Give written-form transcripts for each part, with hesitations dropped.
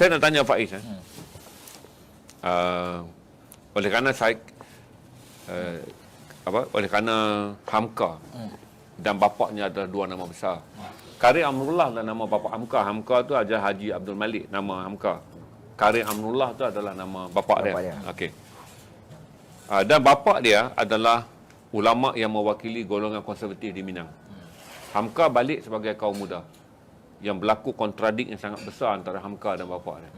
Saya nak tanya Faiz. Oleh kerana saya oleh kerana Hamka dan bapaknya adalah dua nama besar. Karim Amrullah adalah nama bapa Hamka. Hamka tu Haji Haji Abdul Malik, nama Hamka. Karim Amrullah tu adalah nama bapa dia. Okey. Dan bapa dia adalah ulama yang mewakili golongan konservatif di Minang. Hamka balik sebagai kaum muda. Yang berlaku kontradik yang sangat besar antara Hamka dan bapa dia.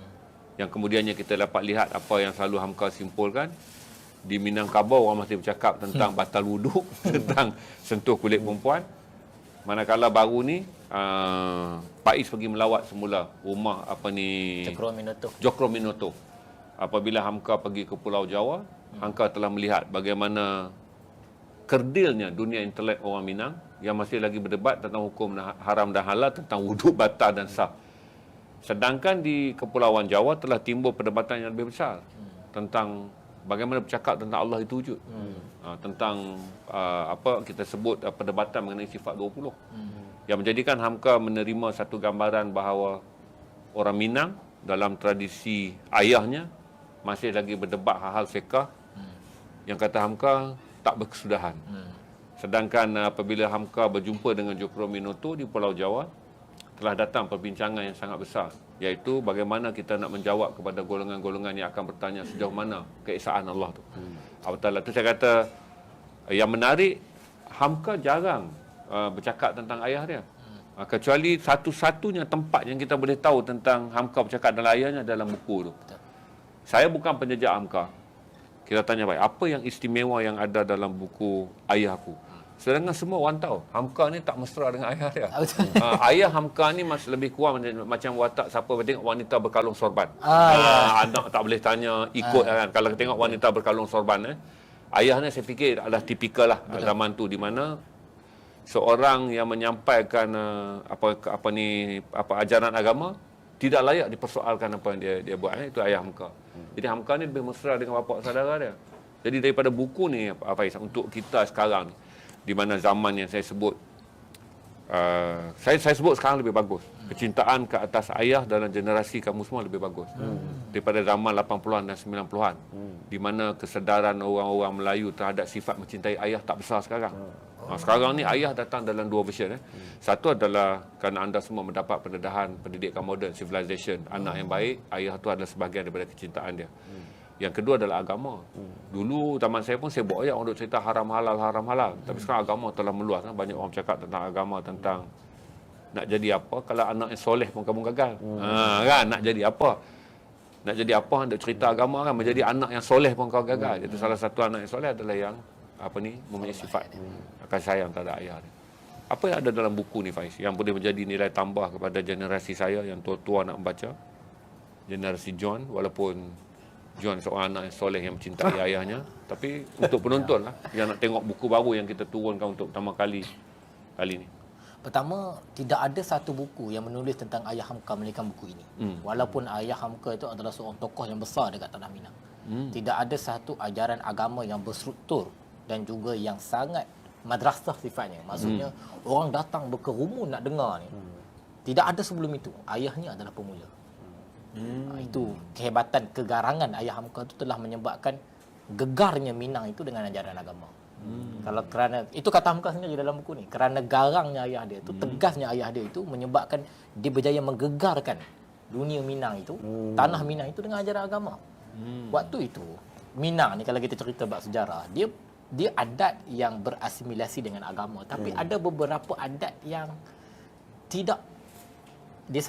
Yang kemudiannya kita dapat lihat apa yang selalu Hamka simpulkan. Di Minangkabau orang masih bercakap tentang batal wuduk, tentang sentuh kulit perempuan. Manakala baru ni Faiz pergi melawat semula rumah Jokro Minoto. Apabila Hamka pergi ke Pulau Jawa, Hamka telah melihat bagaimana kerdilnya dunia intelek orang Minang yang masih lagi berdebat tentang hukum haram dan halal, tentang wuduk batal dan sah. Sedangkan di Kepulauan Jawa telah timbul perdebatan yang lebih besar tentang bagaimana bercakap tentang Allah itu wujud. Tentang apa kita sebut perdebatan mengenai sifat 20. Yang menjadikan Hamka menerima satu gambaran bahawa orang Minang dalam tradisi ayahnya masih lagi berdebat hal-hal fiqh yang kata Hamka tak berkesudahan. Sedangkan apabila Hamka berjumpa dengan Jokro Minoto di Pulau Jawa, telah datang perbincangan yang sangat besar, iaitu bagaimana kita nak menjawab kepada golongan-golongan yang akan bertanya sejauh mana keesaan Allah tu. Apatahlah tu saya kata yang menarik, Hamka jarang bercakap tentang ayah dia. Kecuali satu-satunya tempat yang kita boleh tahu tentang Hamka bercakap dalam ayahnya dalam buku tu. Saya bukan penjejak Hamka. Kita tanya baik, apa yang istimewa yang ada dalam buku ayahku? Sedangkan semua orang tahu Hamka ni tak mesra dengan ayah dia. Ayah Hamka ni masih lebih kurang macam watak siapa tengok wanita berkalung sorban. Anak tak boleh tanya ikut kan. Kalau tengok wanita berkalung sorban ayah ni saya fikir adalah tipikal lah. Betul. Zaman tu di mana seorang yang menyampaikan apa ajaran agama tidak layak dipersoalkan apa yang dia buat. Itu ayah Hamka. Jadi Hamka ni lebih mesra dengan bapa saudara dia. Jadi daripada buku ni Faiz, untuk kita sekarang ni, di mana zaman yang saya sebut saya sebut sekarang lebih bagus. Kecintaan ke atas ayah dalam generasi kamu semua lebih bagus daripada zaman 80-an dan 90-an, di mana kesedaran orang-orang Melayu terhadap sifat mencintai ayah tak besar sekarang. Sekarang ni ayah datang dalam dua version. Satu adalah kerana anda semua mendapat pendedahan pendidikan moden, civilization, anak yang baik, ayah tu adalah sebahagian daripada kecintaan dia. Yang kedua adalah agama. Dulu zaman saya pun saya buat ayat orang duk cerita haram halal. Tapi sekarang agama telah meluas. Banyak orang cakap tentang agama, tentang nak jadi apa kalau anak yang soleh pun kamu gagal. Kan nak jadi apa? Nak jadi apa hendak cerita agama kan, menjadi anak yang soleh pun kau gagal. Itu salah satu anak yang soleh adalah yang mempunyai sifat kasih sayang terhadap ayah dia. Apa yang ada dalam buku ni Faiz yang boleh menjadi nilai tambah kepada generasi saya yang tua-tua nak membaca? Generasi John, walaupun John seorang anak yang soleh yang mencintai ayahnya, tapi untuk penonton lah yang nak tengok buku baru yang kita turunkan untuk pertama kali ni. Pertama, tidak ada satu buku yang menulis tentang ayah Hamka melainkan buku ini. Walaupun ayah Hamka itu adalah seorang tokoh yang besar dekat tanah Minang. Tidak ada satu ajaran agama yang berstruktur dan juga yang sangat madrasah sifatnya. Maksudnya orang datang berkerumun nak dengar ni. Tidak ada sebelum itu. Ayahnya adalah pemula. Itu kehebatan, kegarangan ayah Hamka itu telah menyebabkan gegarnya Minang itu dengan ajaran agama. Kalau kerana itu kata Hamka sendiri dalam buku ni, kerana garangnya ayah dia itu, tegasnya ayah dia itu menyebabkan dia berjaya menggegarkan dunia Minang itu, tanah Minang itu dengan ajaran agama. Waktu itu Minang ni kalau kita cerita bab sejarah, dia adat yang berasimilasi dengan agama, tapi ada beberapa adat yang tidak, dia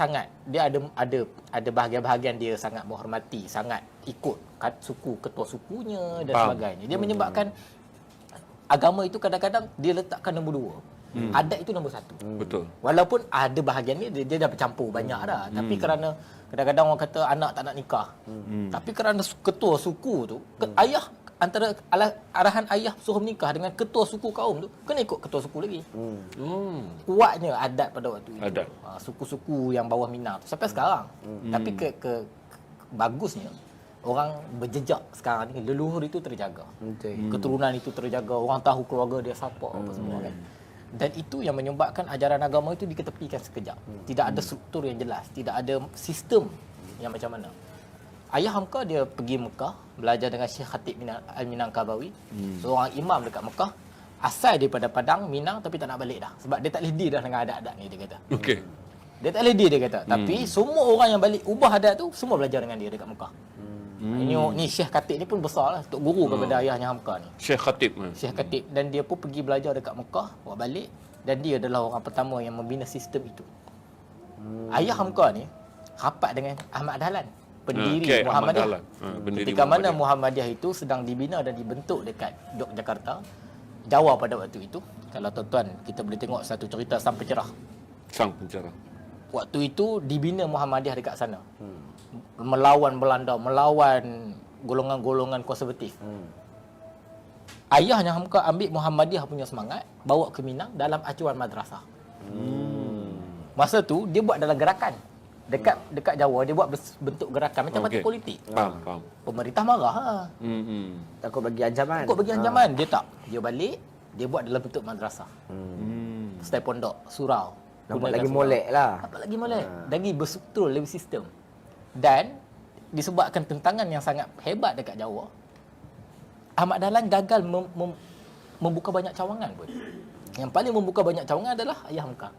ada bahagian-bahagian dia sangat menghormati, sangat ikut suku, ketua sukunya dan sebagainya. Dia menyebabkan agama itu kadang-kadang dia letakkan nombor 2. Adat itu nombor 1. Betul. Walaupun ada bahagian ni dia dah bercampur banyak dah, tapi kerana kadang-kadang orang kata anak tak nak nikah. Tapi kerana ketua suku tu, ayah antara arahan ayah suruh menikah dengan ketua suku kaum tu, kena ikut ketua suku lagi. Kuatnya adat pada waktu itu. Adat. Suku-suku yang bawah Minang tu sampai sekarang. Tapi bagusnya orang berjejak sekarang ni, leluhur itu terjaga. Keturunan itu terjaga, orang tahu keluarga dia siapa apa semua kan. Dan itu yang menyebabkan ajaran agama itu diketepikan sekejap. Tidak ada struktur yang jelas, tidak ada sistem yang macam mana. Ayah Hamka dia pergi Mekah, belajar dengan Syekh Khatib Al-Minangkabawi, seorang imam dekat Mekah, asal daripada Padang, Minang, tapi tak nak balik dah. Sebab dia tak ledi dah dengan adat-adat ni, dia kata. Okey. Dia tak ledi, dia kata. Tapi semua orang yang balik ubah adat tu, semua belajar dengan dia dekat Mekah. Ni Syekh Khatib ni pun besar lah, Tok Guru kepada ayahnya Hamka ni. Syekh Khatib. Syekh Khatib. Dan dia pun pergi belajar dekat Mekah, bawa balik. Dan dia adalah orang pertama yang membina sistem itu. Ayah Hamka ni rapat dengan Ahmad Dahlan, pendiri Muhammadiyah. Ketika mana Muhammadiyah itu sedang dibina dan dibentuk dekat Yogyakarta, Jawa pada waktu itu. Kalau tuan-tuan kita boleh tengok satu cerita Sang Pencerah. Sang Pencerah. Waktu itu dibina Muhammadiyah dekat sana. Melawan Belanda, melawan golongan-golongan konservatif. Ayahnya Hamka ambil Muhammadiyah punya semangat, bawa ke Minang dalam acuan madrasah. Masa tu dia buat dalam gerakan. Dekat Jawa dia buat bentuk gerakan macam parti politik. Faham. Pemerintah marah. Takut bagi ancaman. Takut bagi ancaman. Dia tak. Dia balik, dia buat dalam bentuk madrasah. Style pondok, surau. Nampak lagi molek lah. Nampak lagi molek. Lagi berstruktur, lebih sistem. Dan disebabkan tentangan yang sangat hebat dekat Jawa, Ahmad Dahlan gagal membuka banyak cawangan pun. Yang paling membuka banyak cawangan adalah Ayah Hamka.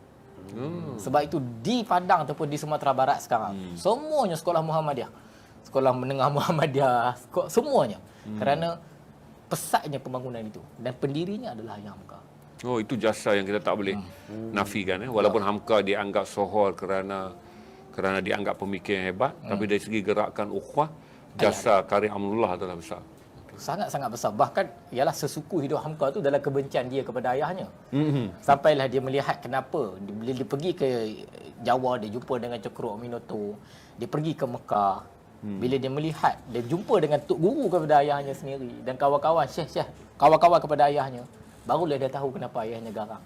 Sebab itu di Padang ataupun di Sumatera Barat sekarang, semuanya sekolah Muhammadiyah, sekolah menengah Muhammadiyah, semuanya. Kerana pesatnya pembangunan itu. Dan pendirinya adalah Ayah Hamka. Oh, itu jasa yang kita tak boleh nafikan. Walaupun Hamka dianggap sohor kerana dianggap pemikir yang hebat, tapi dari segi gerakan ukhuwah, jasa karya Amanullah adalah besar. Sangat-sangat besar. Bahkan ialah sesuku hidup Hamka tu dalam kebencian dia kepada ayahnya. Sampailah dia melihat kenapa bila dia pergi ke Jawa, dia jumpa dengan Cokro Aminoto, dia pergi ke Mekah. Bila dia melihat, dia jumpa dengan Tok Guru kepada ayahnya sendiri dan kawan-kawan syekh-syekh, kawan-kawan kepada ayahnya, barulah dia tahu kenapa ayahnya garang.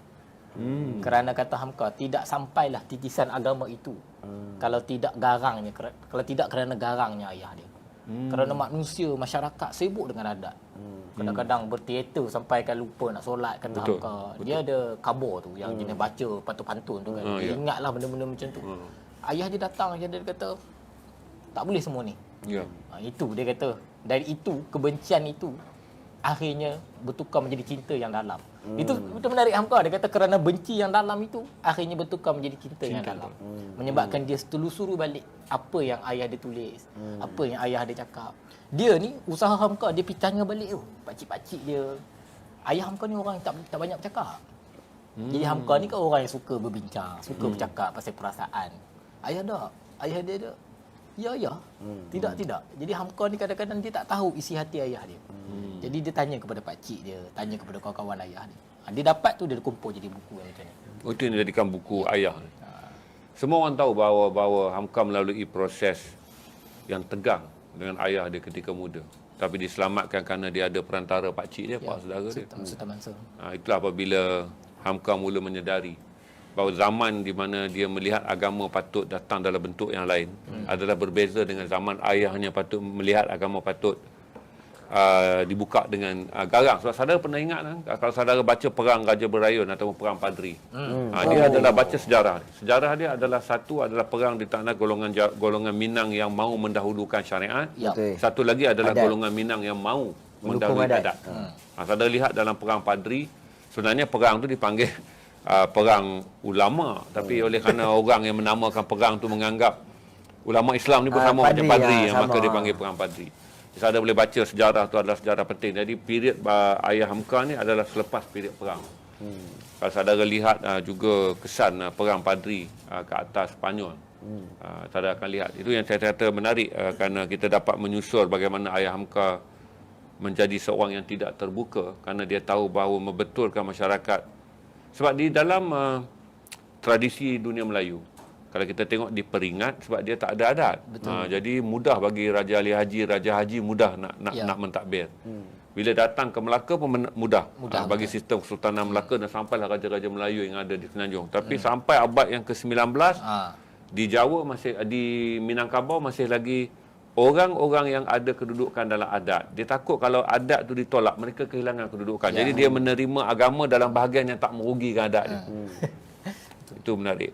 Kerana kata Hamka, tidak sampailah titisan agama itu kalau tidak kerana garangnya ayah dia. Kerana manusia, masyarakat sibuk dengan adat. Kadang-kadang berteater sampai kan lupa nak solat kata Hamka. Dia ada kabar tu yang kena baca pantun-pantun tu kan. Dia ingatlah benda-benda macam tu. Ayah dia datang, dia kata tak boleh semua ni. Itu dia kata. Dari itu, kebencian itu akhirnya bertukar menjadi cinta yang dalam. Itu menarik Hamka. Dia kata kerana benci yang dalam itu akhirnya bertukar menjadi cinta yang dalam. Menyebabkan dia telusuri balik apa yang ayah dia tulis, apa yang ayah dia cakap. Dia ni usaha Hamka, dia pergi tanya balik tu pakcik-pakcik dia. Ayah Hamka ni orang yang tak banyak bercakap. Jadi Hamka ni kan orang yang suka berbincang, suka bercakap pasal perasaan. Ayah dia ada. Ya. Tidak. Jadi Hamka ni kadang-kadang dia tak tahu isi hati ayah dia. Jadi dia tanya kepada pakcik dia, tanya kepada kawan-kawan ayah dia. Dia dapat tu, dia kumpul jadi buku yang macam ni. Itu yang dijadikan buku ayah. Semua orang tahu bahawa Hamka melalui proses yang tegang dengan ayah dia ketika muda. Tapi diselamatkan kerana dia ada perantara pakcik dia, pak saudara dia. Sultan Mansur. Itulah apabila Hamka mula menyedari bahawa zaman di mana dia melihat agama patut datang dalam bentuk yang lain adalah berbeza dengan zaman ayahnya patut melihat agama patut dibuka dengan garang. Sebab saudara pernah ingat kalau saudara baca perang Raja Berayun ataupun perang Padri, dia adalah baca sejarah. Sejarah dia adalah perang di tanah golongan Minang yang mahu mendahulukan syariat. Satu lagi adalah golongan Minang yang mahu mendahului adat. Saudara lihat dalam perang Padri, sebenarnya perang tu dipanggil perang ulama, tapi oleh kerana orang yang menamakan perang tu menganggap ulama Islam ni bersama macam Padri, maka dipanggil perang Padri. Saudara boleh baca sejarah tu adalah sejarah penting. Jadi period ayah Hamka ni adalah selepas period perang. Kalau saudara lihat juga kesan perang Padri ke atas Sepanyol, saudara akan lihat. Itu yang saya kata menarik kerana kita dapat menyusul bagaimana ayah Hamka menjadi seorang yang tidak terbuka kerana dia tahu bahawa membetulkan masyarakat. Sebab di dalam tradisi dunia Melayu, kalau kita tengok diperingat sebab dia tak ada adat. Jadi mudah bagi Raja Ali Haji, Raja Haji mudah nak mentadbir. Bila datang ke Melaka pun mudah bagi sistem Kesultanan Melaka dan sampailah raja-raja Melayu yang ada di Semenanjung. Tapi sampai abad yang ke-19 di Jawa di Minangkabau masih lagi orang-orang yang ada kedudukan dalam adat. Dia takut kalau adat tu ditolak, mereka kehilangan kedudukan. Jadi dia menerima agama dalam bahagian yang tak merugikan adat dia. Itu menarik.